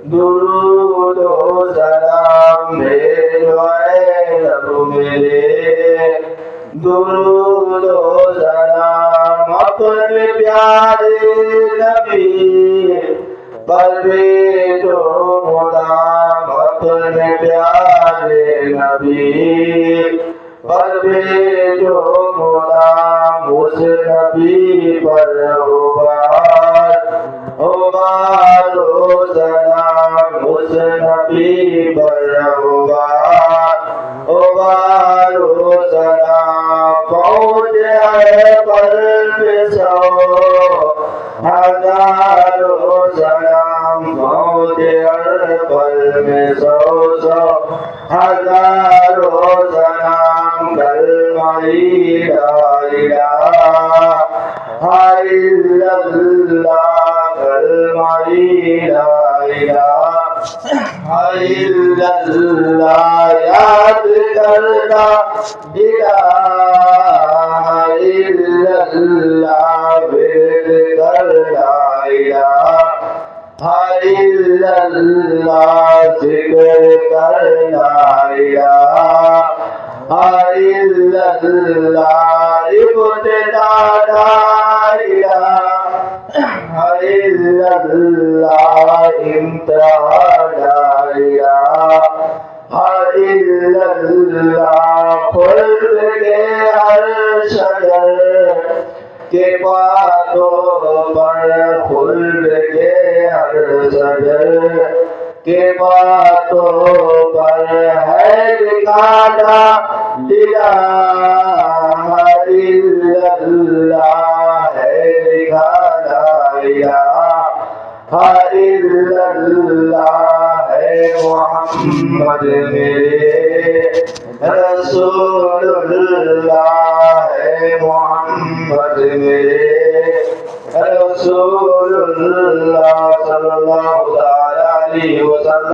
درود و سلام بھیجوائے رب میرے درود و سلام اپنے پیارے نبی پر بھیجو غلام اپنے پیارے نبی پر بھیجو غلام اس نبی پر غبار و سلام اس نبی پر غبار و سلام پہنچ ہے قلب سو ہزاروں سلام پہنچ ہے قلب سو ہزاروں سلام کلمہ لا الہ الا اللہ کلمہ لا الہ الا اللہ یاد کرنا الہ الا اللہ ورد کر لا الہ الا اللہ ذکر کر لا الہ الا اللہ ابتدا لا الہ الا اللہ انتہا لا الہ الا اللہ خلد کے ہر شجر کے باتوں پر خلد کے ہر شجر کے باتوں پر ہے لکھانا الہ الا اللہ ہے لکھانا الہ الا اللہ ہے محمد میرے رسول اللہ ہے محمد میرے رسول اللہ صلی اللہ علیہ وسلم